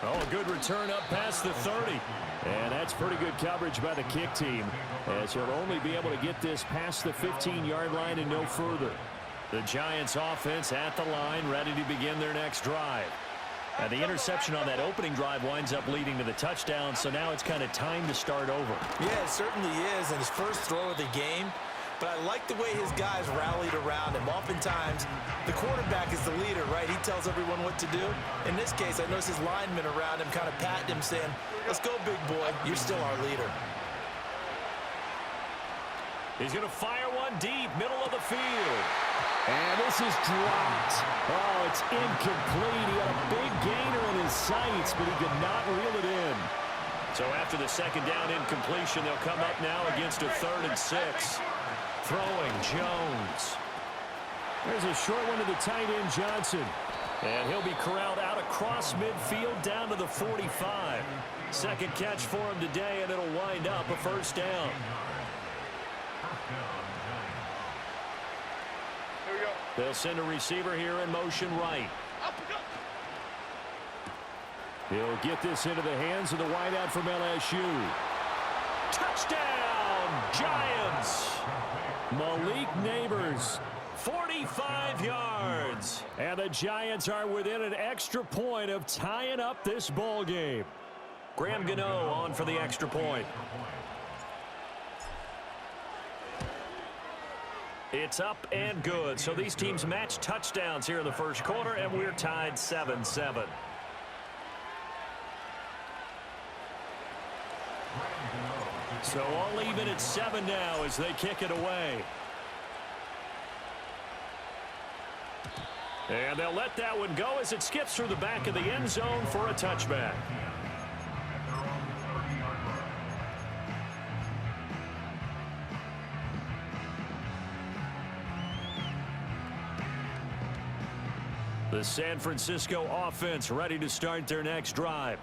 Oh, a good return up past the 30. And that's pretty good coverage by the kick team, as he'll only be able to get this past the 15-yard line and no further. The Giants offense at the line, ready to begin their next drive. And the interception on that opening drive winds up leading to the touchdown, so now it's kind of time to start over. Yeah, it certainly is, and his first throw of the game. But I like the way his guys rallied around him. Oftentimes, the quarterback is the leader, right? He tells everyone what to do. In this case, I noticed his linemen around him kind of patting him, saying, let's go, big boy. You're still our leader. He's going to fire one deep, middle of the field. And this is dropped. Oh, it's incomplete. He had a big gainer in his sights, but he could not reel it in. So after the second down incompletion, they'll come up now against a 3rd and 6. Throwing Jones. There's a short one to the tight end, Johnson. And he'll be corralled out across midfield down to the 45. Second catch for him today, and it'll wind up a first down. They'll send a receiver here in motion right. He'll get this into the hands of the wideout from LSU. Touchdown, Giants! Malik Neighbors, 45 yards. And the Giants are within an extra point of tying up this ball game. Graham Gano on for the extra point. It's up and good. So these teams match touchdowns here in the first quarter, and we're tied 7-7. So all even at 7 now as they kick it away. And they'll let that one go as it skips through the back of the end zone for a touchback. The San Francisco offense ready to start their next drive.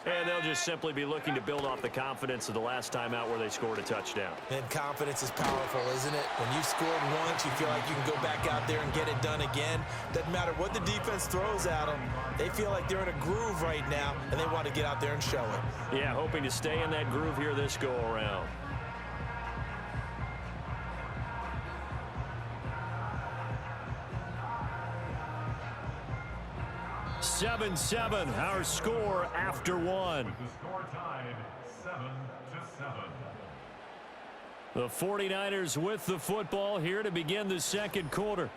And they'll just simply be looking to build off the confidence of the last time out where they scored a touchdown. And confidence is powerful, isn't it? When you've scored once, you feel like you can go back out there and get it done again. Doesn't matter what the defense throws at them. They feel like they're in a groove right now, and they want to get out there and show it. Yeah, hoping to stay in that groove here this go-around. 7-7, our score after one. The score tied 7-7. The 49ers with the football here to begin the second quarter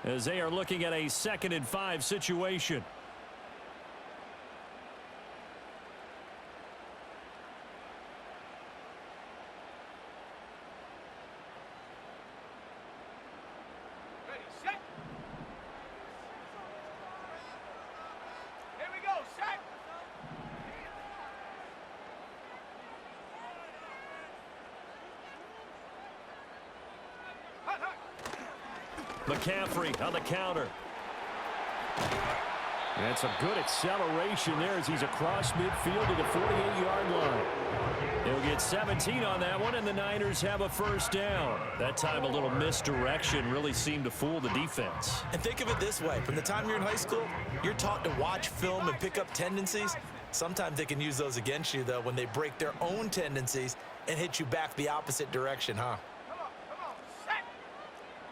as they are looking at a 2nd and 5 situation. McCaffrey on the counter. And some good acceleration there as he's across midfield to the 48-yard line. He'll get 17 on that one, and the Niners have a first down. That time a little misdirection really seemed to fool the defense. And think of it this way. From the time you're in high school, you're taught to watch film and pick up tendencies. Sometimes they can use those against you, though, when they break their own tendencies and hit you back the opposite direction, huh?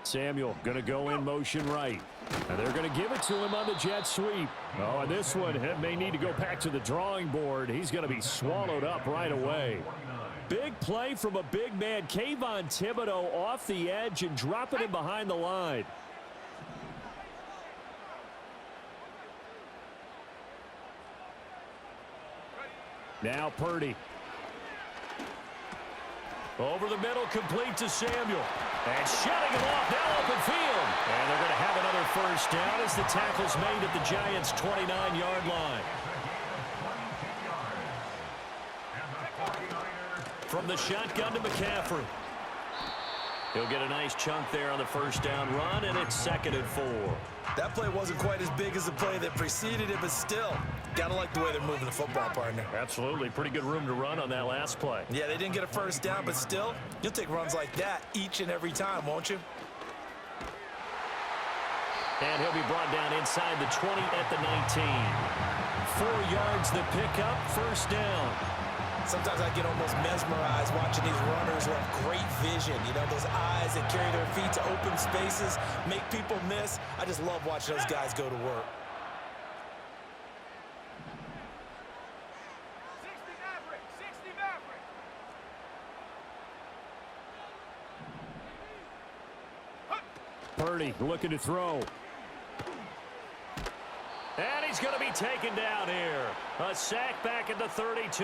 Samuel going to go in motion right. And they're going to give it to him on the jet sweep. Oh, and this one may need to go back to the drawing board. He's going to be swallowed up right away. Big play from a big man. Kayvon Thibodeau off the edge and dropping him behind the line. Now Purdy. Over the middle, complete to Samuel. And shutting him off now open field. And they're going to have another first down as the tackle's made at the Giants' 29-yard line. From the shotgun to McCaffrey. He'll get a nice chunk there on the first down run, and it's 2nd and 4. That play wasn't quite as big as the play that preceded it, but still, gotta like the way they're moving the football, partner. Absolutely. Pretty good room to run on that last play. Yeah, they didn't get a first down, but still, you'll take runs like that each and every time, won't you? And he'll be brought down inside the 20 at the 19. 4 yards the pickup, first down. Sometimes I get almost mesmerized watching these runners who have great vision. You know, those eyes that carry their feet to open spaces, make people miss. I just love watching those guys go to work. 60 Maverick, 60 Maverick. Purdy looking to throw. And he's going to be taken down here. A sack back at the 32.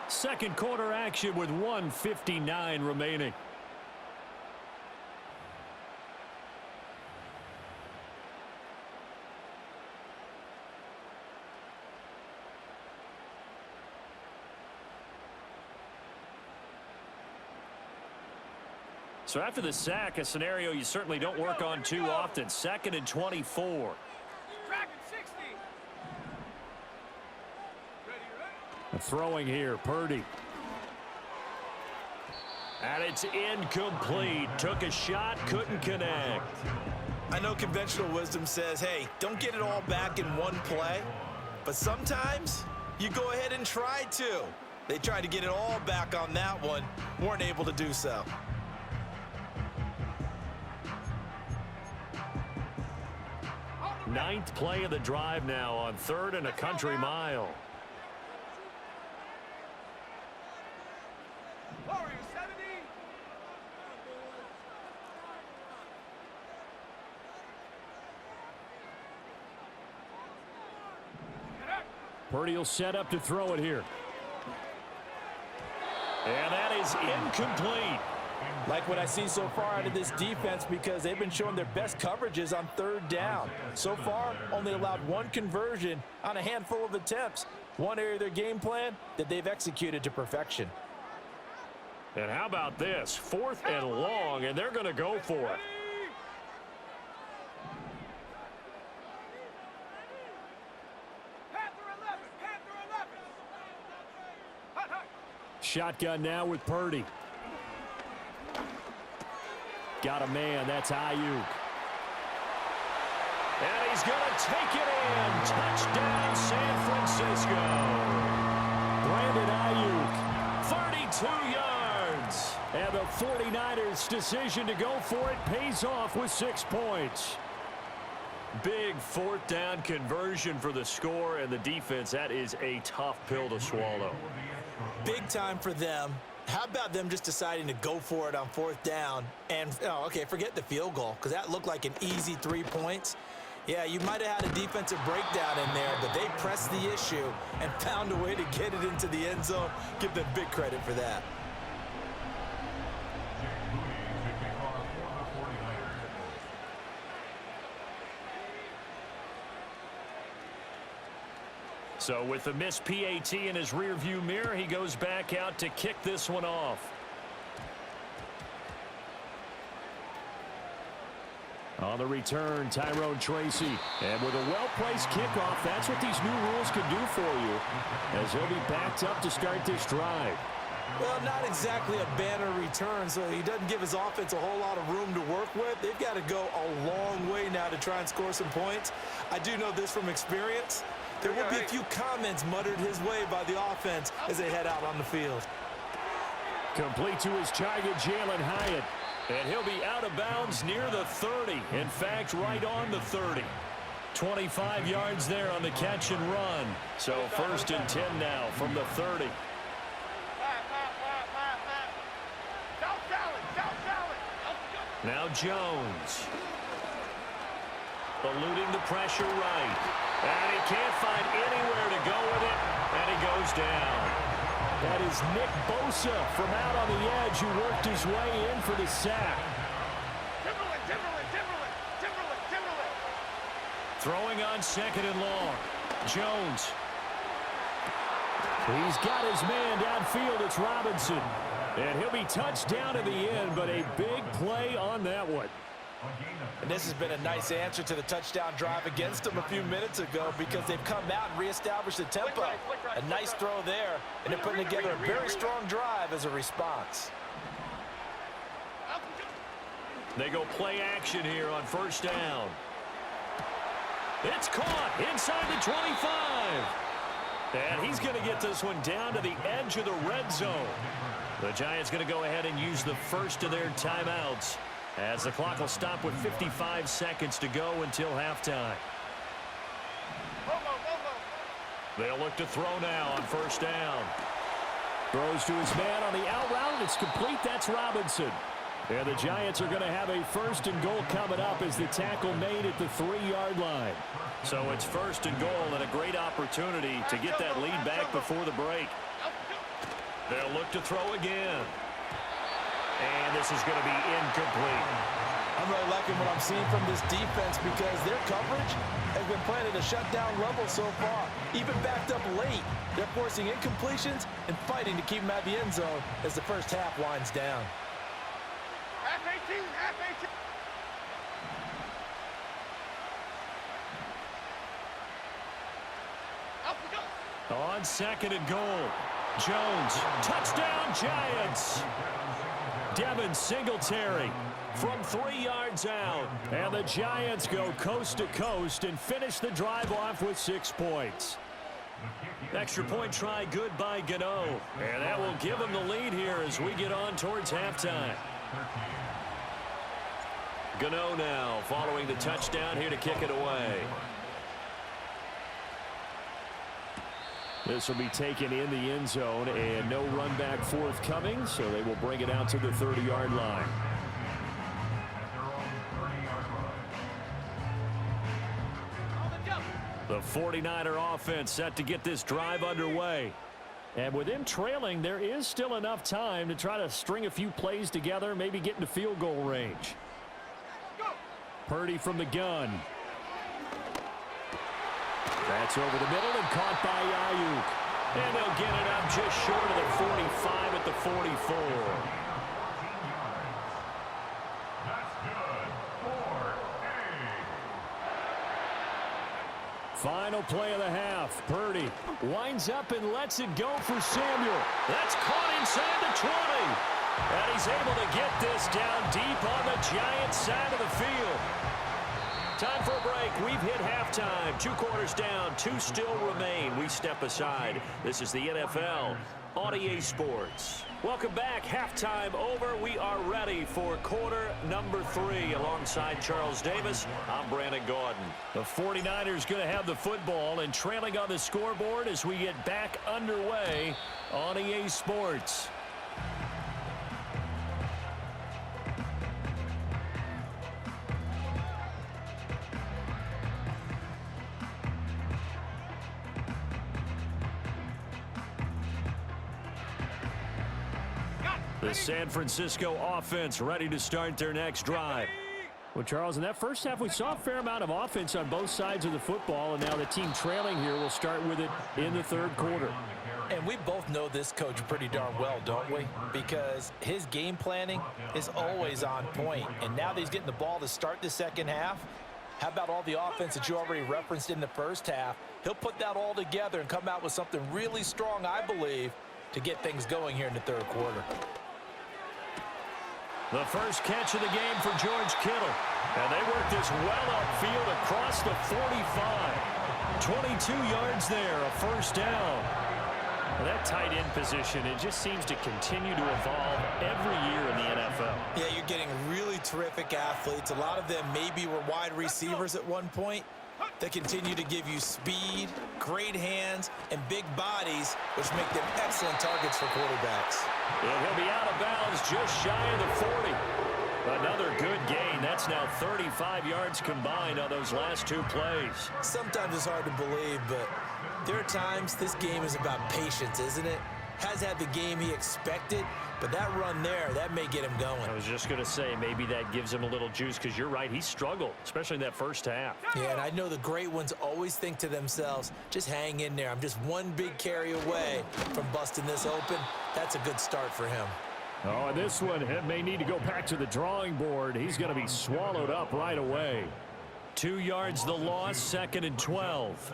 Second quarter action with 1:59 remaining. So after the sack, a scenario you certainly don't work on too often. 2nd and 24. Tracking 60. Throwing here, Purdy. And it's incomplete. Took a shot, couldn't connect. I know conventional wisdom says, hey, don't get it all back in one play. But sometimes you go ahead and try to. They tried to get it all back on that one, weren't able to do so. Ninth play of the drive now on 3rd and a country mile. Warrior 70. Purdy will set up to throw it here. And that is incomplete. Like what I see so far out of this defense, because they've been showing their best coverages on 3rd down. So far, only allowed 1 conversion on a handful of attempts. One area of their game plan that they've executed to perfection. And how about this? 4th and long, and they're going to go for it. Panther 11, Panther 11. Hut, hut. Shotgun now with Purdy. Got a man, that's Ayuk. And he's going to take it in. Touchdown, San Francisco. Brandon Ayuk, 32 yards. And the 49ers' decision to go for it pays off with 6 points. Big 4th down conversion for the score, and the defense, that is a tough pill to swallow. Big time for them. How about them just deciding to go for it on 4th down? And, oh, okay, forget the field goal, because that looked like an easy 3 points. Yeah, you might have had a defensive breakdown in there, but they pressed the issue and found a way to get it into the end zone. Give them big credit for that. So with the missed PAT in his rearview mirror, he goes back out to kick this one off. On the return, Tyrone Tracy. And with a well-placed kickoff, that's what these new rules can do for you, as he'll be backed up to start this drive. Well, not exactly a banner return, so he doesn't give his offense a whole lot of room to work with. They've got to go a long way now to try and score some points. I do know this from experience. There will be a few comments muttered his way by the offense as they head out on the field. Complete to his target, Jalen Hyatt. And he'll be out of bounds near the 30. In fact, right on the 30. 25 yards there on the catch and run. So 1st and 10 now from the 30. Now Jones. Eluding the pressure right. And he can't find anywhere to go with it. And he goes down. That is Nick Bosa from out on the edge who worked his way in for the sack. Timberland. Throwing on 2nd and long. Jones. He's got his man downfield. It's Robinson. And he'll be touched down at the end, but a big play on that one. And this has been a nice answer to the touchdown drive against them a few minutes ago, because they've come out and reestablished the tempo. A nice throw there, and they're putting together a very strong drive as a response. They go play action here on first down. It's caught inside the 25. And he's going to get this one down to the edge of the red zone. The Giants going to go ahead and use the first of their timeouts as the clock will stop with 55 seconds to go until halftime. They'll look to throw now on first down. Throws to his man on the out route. It's complete. That's Robinson. And the Giants are going to have a first and goal coming up as the tackle made at the 3-yard line. So it's first and goal and a great opportunity to get that lead back before the break. They'll look to throw again. And this is going to be incomplete. I'm really liking what I'm seeing from this defense because their coverage has been playing at a shutdown level so far. Even backed up late, they're forcing incompletions and fighting to keep them at the end zone as the first half winds down. Half 18, half 18. Up we go. On second and goal, Jones, touchdown Giants. Devin Singletary from 3 yards out. And the Giants go coast to coast and finish the drive off with 6 points. Extra point try good by Gano. And that will give them the lead here as we get on towards halftime. Gano now following the touchdown here to kick it away. This will be taken in the end zone and no run back forthcoming, so they will bring it out to the 30-yard line. The 49er offense set to get this drive underway. And with them trailing, there is still enough time to try to string a few plays together, maybe get into field goal range. Purdy from the gun. That's over the middle and caught by Ayuk. And they'll get it up just short of the 45 at the 44. That's good. 4-8. Final play of the half. Purdy winds up and lets it go for Samuel. That's caught inside the 20. And he's able to get this down deep on the Giants side of the field. Time for a break. We've hit halftime. 2 quarters down. 2 still remain. We step aside. This is the NFL on EA Sports. Welcome back. Halftime over. We are ready for quarter number 3. Alongside Charles Davis, I'm Brandon Gaudin. The 49ers going to have the football and trailing on the scoreboard as we get back underway on EA Sports. The San Francisco offense ready to start their next drive. Well, Charles, in that first half, we saw a fair amount of offense on both sides of the football, and now the team trailing here will start with it in the third quarter. And we both know this coach pretty darn well, don't we? Because his game planning is always on point. And now that he's getting the ball to start the second half, how about all the offense that you already referenced in the first half? He'll put that all together and come out with something really strong, I believe, to get things going here in the third quarter. The first catch of the game for George Kittle. And they work this well upfield across the 45. 22 yards there, a first down. Well, that tight end position, it just seems to continue to evolve every year in the NFL. Yeah, you're getting really terrific athletes. A lot of them maybe were wide receivers at one point. They continue to give you speed, great hands, and big bodies, which make them excellent targets for quarterbacks. And he'll be out of bounds just shy of the 40. Another good gain. That's now 35 yards combined on those last 2 plays. Sometimes it's hard to believe, but there are times this game is about patience, isn't it? Has had the game he expected, but that run there, that may get him going. I was just going to say, maybe that gives him a little juice, because you're right, he struggled, especially in that first half. Yeah, and I know the great ones always think to themselves, just hang in there. I'm just one big carry away from busting this open. That's a good start for him. Oh, and this one may need to go back to the drawing board. He's going to be swallowed up right away. 2 yards the loss, 2nd and 12.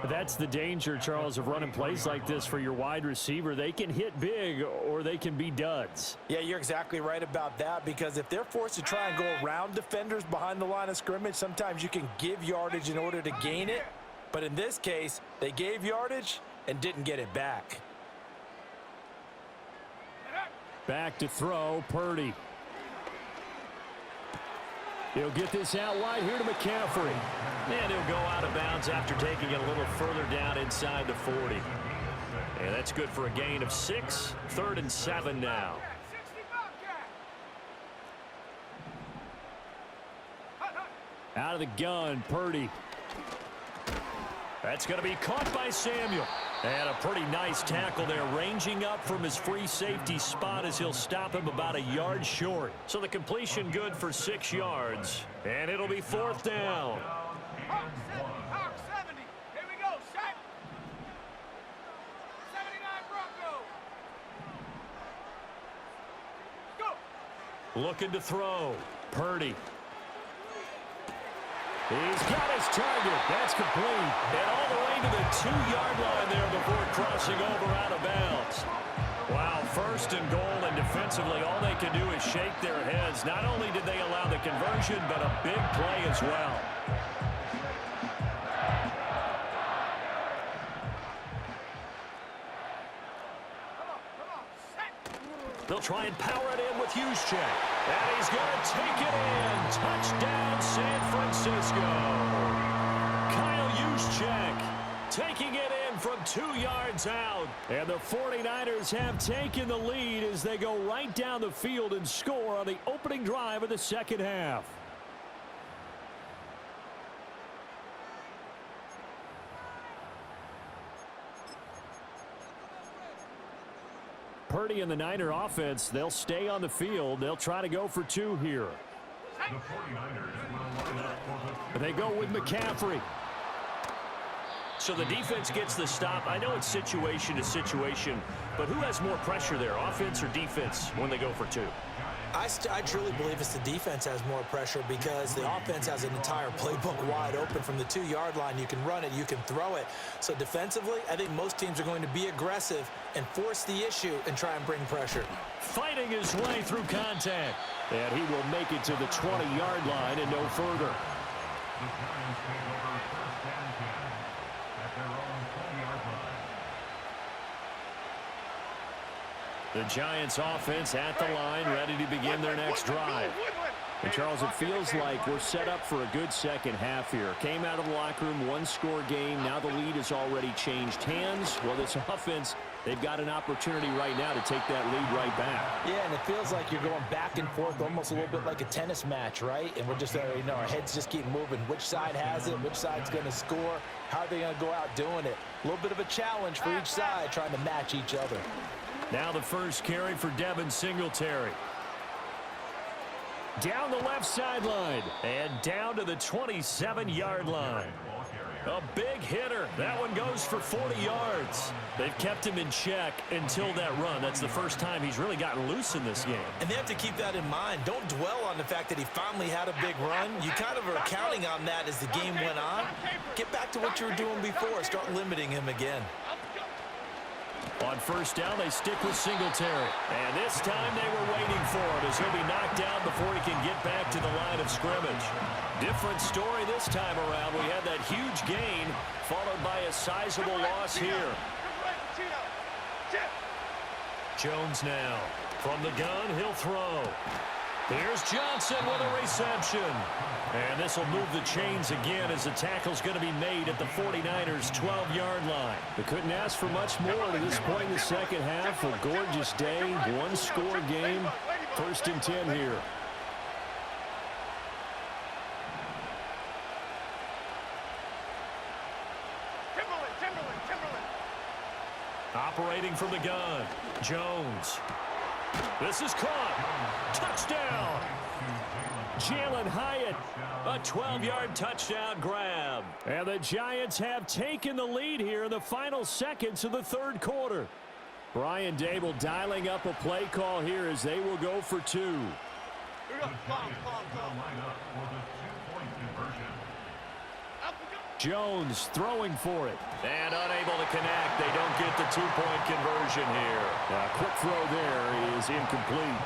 That's the danger, Charles, of running plays like this for your wide receiver. They can hit big or they can be duds. Yeah, you're exactly right about that, because if they're forced to try and go around defenders behind the line of scrimmage, sometimes you can give yardage in order to gain it. But in this case, they gave yardage and didn't get it back. Back to throw, Purdy. He'll get this out wide here to McCaffrey. And he'll go out of bounds after taking it a little further down inside the 40. And that's good for a gain of 6. 3rd and 7 now. Out of the gun, Purdy. That's going to be caught by Samuel. And a pretty nice tackle there, ranging up from his free safety spot as he'll stop him about a yard short. So the completion good for 6 yards. And it'll be 4th down. Hawk 70. Here we go. Set. 79 Broncos. Go. Looking to throw. Purdy. He's got his target. That's complete. And all the way to the 2-yard line there before crossing over out of bounds. Wow, 1st and goal, and defensively all they can do is shake their heads. Not only did they allow the conversion, but a big play as well. They'll try and power it in with Juszczyk. And he's going to take it in. Touchdown, San Francisco. Kyle Juszczyk taking it in from 2 yards out. And the 49ers have taken the lead as they go right down the field and score on the opening drive of the second half. Purdy and the Niner offense, they'll stay on the field. They'll try to go for 2 here. The 49ers will line up for the They go with McCaffrey. So the defense gets the stop. I know it's situation to situation, but who has more pressure there, offense or defense, when they go for 2? I truly believe it's the defense has more pressure, because the offense has an entire playbook wide open from the 2-yard line. You can run it, you can throw it. So defensively, I think most teams are going to be aggressive and force the issue and try and bring pressure. Fighting his way through contact. And he will make it to the 20-yard line and no further. The Giants take over 1st and 10 at their own 20-yard line. The Giants offense at the line, ready to begin their next drive. And Charles, it feels like we're set up for a good second half here. Came out of the locker room, 1-score game. Now the lead has already changed hands. Well, this offense, they've got an opportunity right now to take that lead right back. Yeah, and it feels like you're going back and forth, almost a little bit like a tennis match, right? And we're just, our heads just keep moving. Which side has it? Which side's going to score? How are they going to go out doing it? A little bit of a challenge for each side, trying to match each other. Now the first carry for Devin Singletary. Down the left sideline and down to the 27-yard line. A big hitter. That one goes for 40 yards. They've kept him in check until that run. That's the first time he's really gotten loose in this game. And they have to keep that in mind. Don't dwell on the fact that he finally had a big run. You kind of are counting on that as the game went on. Get back to what you were doing before. Start limiting him again. On first down, they stick with Singletary. And this time they were waiting for him as he'll be knocked down before he can get back to the line of scrimmage. Different story this time around. We had that huge gain followed by a sizable loss here. Jones now. From the gun, he'll throw. Here's Johnson with a reception. And this will move the chains again as the tackle's going to be made at the 49ers' 12-yard line. They couldn't ask for much more to this point in the second half. A gorgeous day, 1-score game. 1st and 10 here. Timberland. Operating from the gun, Jones. This is caught. Touchdown. Jalen Hyatt, a 12-yard touchdown grab. And the Giants have taken the lead here in the final seconds of the third quarter. Brian Dable dialing up a play call here as they will go for 2. The Giants will line up for the 2-point conversion. Jones throwing for it. And unable to connect. They don't get the two-point conversion here. A quick throw there is incomplete.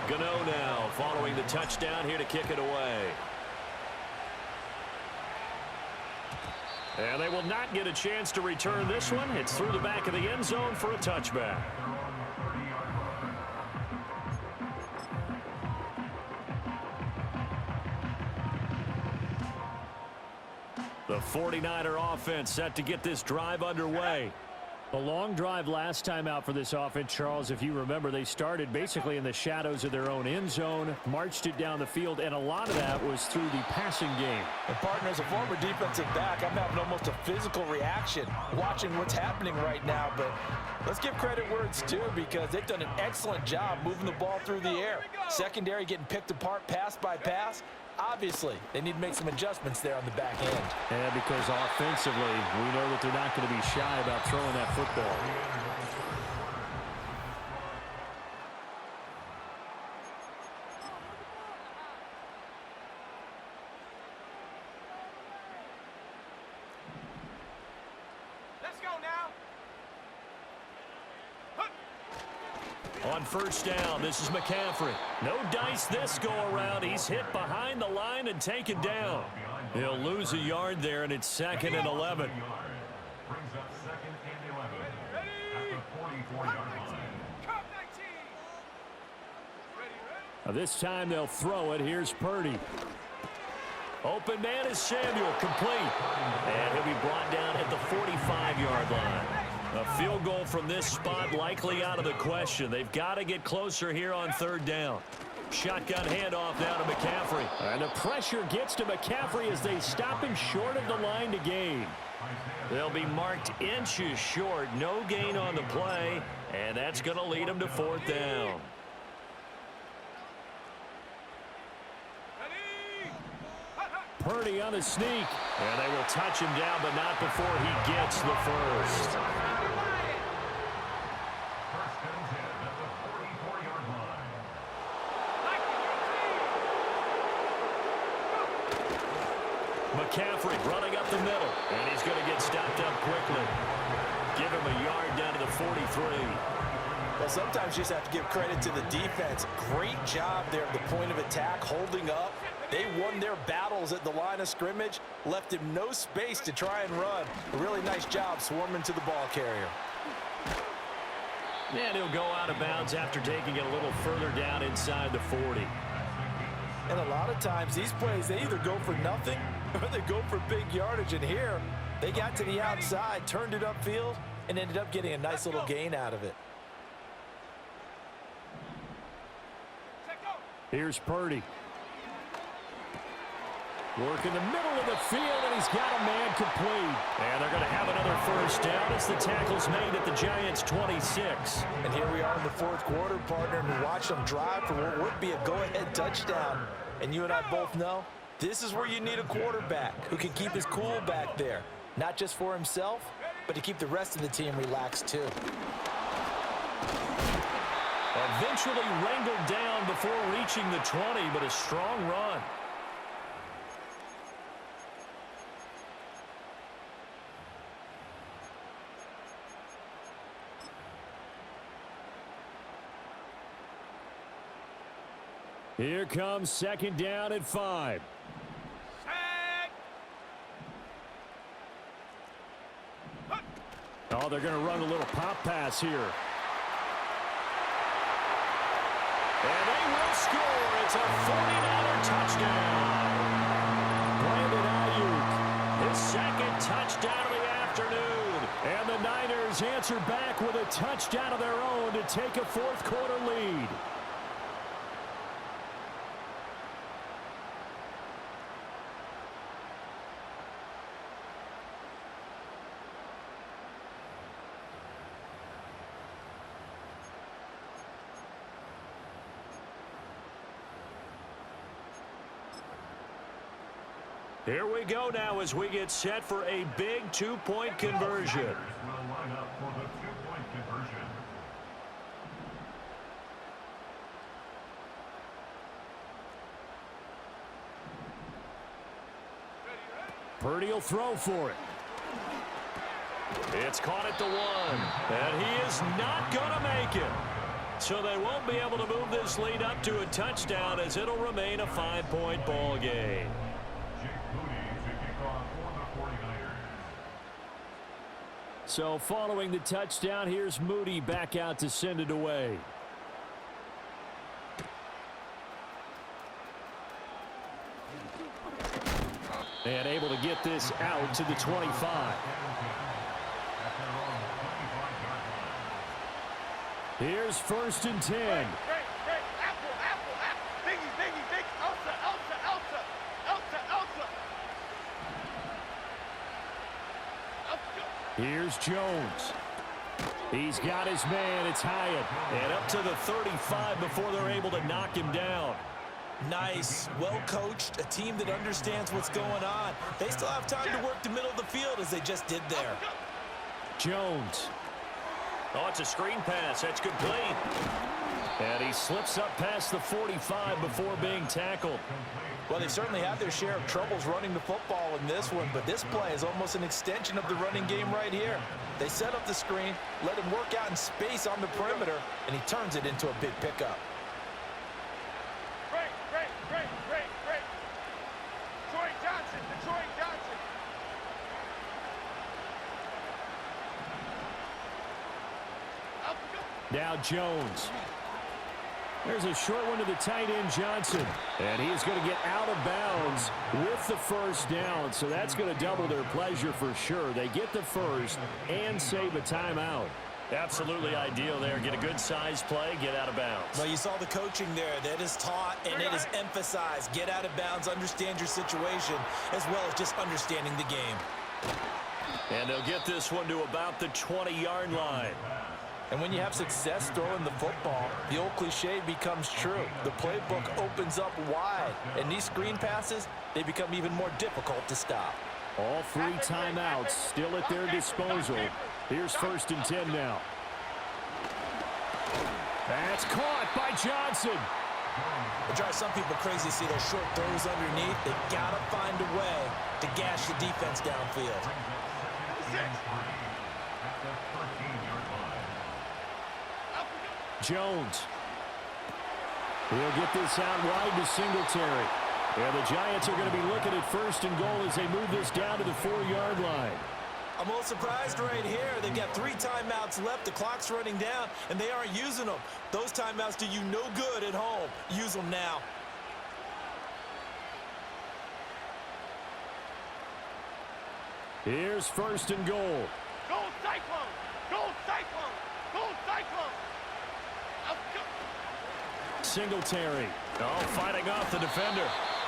Gano now following the touchdown here to kick it away. And they will not get a chance to return this one. It's through the back of the end zone for a touchback. The 49er offense set to get this drive underway. A long drive last time out for this offense, Charles. If you remember, they started basically in the shadows of their own end zone, marched it down the field, and a lot of that was through the passing game. And partner, as a former defensive back, I'm having almost a physical reaction watching what's happening right now. But let's give credit where it's due, because they've done an excellent job moving the ball through the air. Secondary getting picked apart pass by pass. Obviously, they need to make some adjustments there on the back end. And because offensively, we know that they're not going to be shy about throwing that football. Let's go now. On first down, this is McCaffrey. No dice this go-around. He's hit behind the line and taken down. He'll lose a yard there, and it's 2nd and 11. Brings up 2nd and 11 at the 44-yard line. Cup 19. Ready. Now this time they'll throw it. Here's Purdy. Open man is Samuel, complete. And he'll be brought down at the 45-yard line. A field goal from this spot likely out of the question. They've got to get closer here on 3rd down. Shotgun handoff now to McCaffrey. And the pressure gets to McCaffrey as they stop him short of the line to gain. They'll be marked inches short. No gain on the play. And that's going to lead them to 4th down. Purdy on the sneak. And they will touch him down, but not before he gets the first. McCaffrey running up the middle, and he's going to get stopped up quickly. Give him a yard down to the 43. Well, sometimes you just have to give credit to the defense. Great job there at the point of attack, holding up. They won their battles at the line of scrimmage, left him no space to try and run. A really nice job swarming to the ball carrier. And he'll go out of bounds after taking it a little further down inside the 40. And a lot of times these plays, they either go for nothing or they go for big yardage. And here, they got to the outside, turned it upfield, and ended up getting a nice little gain out of it. Here's Purdy. Work in the middle of the field, and he's got a man complete. And they're going to have another first down as the tackle's made at the Giants' 26. And here we are in the 4th quarter, partner, and watch them drive for what would be a go-ahead touchdown. And you and I both know this is where you need a quarterback who can keep his cool back there, not just for himself, but to keep the rest of the team relaxed too. Eventually wrangled down before reaching the 20, but a strong run. Here comes 2nd down at 5. Oh, they're going to run a little pop pass here. And they will score. It's a 49er touchdown. Brandon Ayuk. His 2nd touchdown of the afternoon. And the Niners answer back with a touchdown of their own to take a 4th quarter lead. Here we go now as we get set for a big 2-point conversion. Will line up for the 2-point conversion. Purdy will throw for it. It's caught at the 1, and he is not going to make it. So they won't be able to move this lead up to a touchdown as it'll remain a 5-point ball game. Jake Moody to kick off for the 49ers. So following the touchdown, here's Moody back out to send it away. And able to get this out to the 25. Here's 1st and 10. Great. Apple. Biggie. Elsa. Here's Jones. He's got his man. It's Hyatt. And up to the 35 before they're able to knock him down. Nice, well-coached, a team that understands what's going on. They still have time to work the middle of the field as they just did there. Jones. Oh, it's a screen pass. That's complete. And he slips up past the 45 before being tackled. Well, they certainly had their share of troubles running the football in this one, but this play is almost an extension of the running game right here. They set up the screen, let him work out in space on the perimeter, and he turns it into a big pickup. Great. Detroit Johnson. Now Jones. There's a short one to the tight end, Johnson. And he is going to get out of bounds with the 1st down. So that's going to double their pleasure for sure. They get the 1st and save a timeout. Absolutely ideal there. Get a good size play, get out of bounds. Well, you saw the coaching there. That is taught and it is emphasized. Get out of bounds, understand your situation, as well as just understanding the game. And they'll get this one to about the 20-yard line. And when you have success throwing the football, the old cliche becomes true. The playbook opens up wide, and these screen passes, they become even more difficult to stop. All 3 timeouts still at their disposal. Here's 1st and 10 now. That's caught by Johnson. It drives some people crazy to see those short throws underneath. They got to find a way to gash the defense downfield. Jones. He'll get this out wide to Singletary. And the Giants are going to be looking at 1st and goal as they move this down to the 4-yard line. I'm a little surprised right here. They've got 3 timeouts left. The clock's running down, and they aren't using them. Those timeouts do you no good at home. Use them now. Here's 1st and goal. Goal Cyclone. Singletary. Oh, fighting off the defender.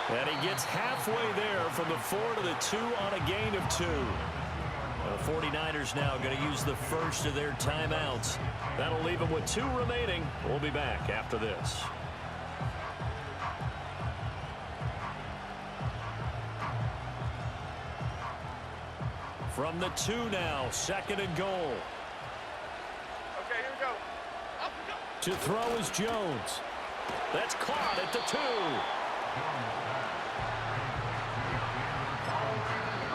And he gets halfway there from the 4 to the 2 on a gain of 2. The 49ers now going to use the 1st of their timeouts. That'll leave them with 2 remaining. We'll be back after this. From the 2 now, 2nd and goal. Okay, here we go. Up we go. To throw is Jones. That's caught at the 2.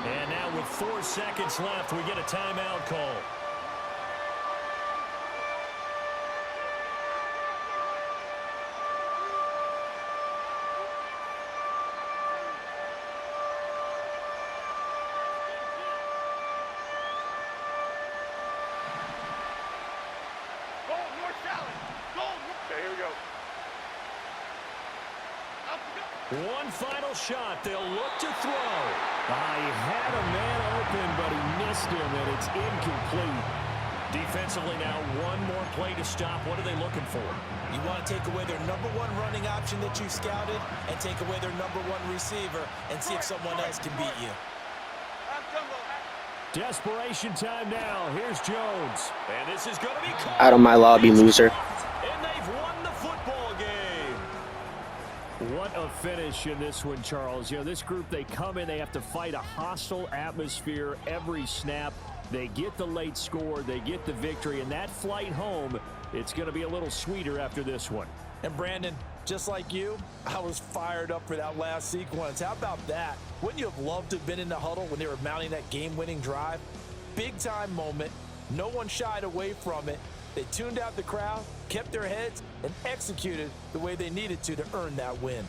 And now with 4 seconds left, we get a timeout call. Goal, North Challenge. Goal. Okay, here we go. Up we go. One final shot. They'll look to throw. He had a man open, but he missed him, and it's incomplete. Defensively now, one more play to stop. What are they looking for? You want to take away their #1 running option that you scouted and take away their #1 receiver and see if someone else can beat you. Desperation time now. Here's Jones. And this is going to be caught. Out of my lobby, loser. And they've won the football game. What a finish in this one, Charles. You know, this group, they come in, they have to fight a hostile atmosphere every snap. They get the late score, they get the victory, and that flight home, it's going to be a little sweeter after this one. And Brandon, Just like you, I was fired up for that last sequence. How about that? Wouldn't you have loved to have been in the huddle when they were mounting that game-winning drive? Big-time moment. No one shied away from it. They tuned out the crowd, kept their heads, and executed the way they needed to earn that win.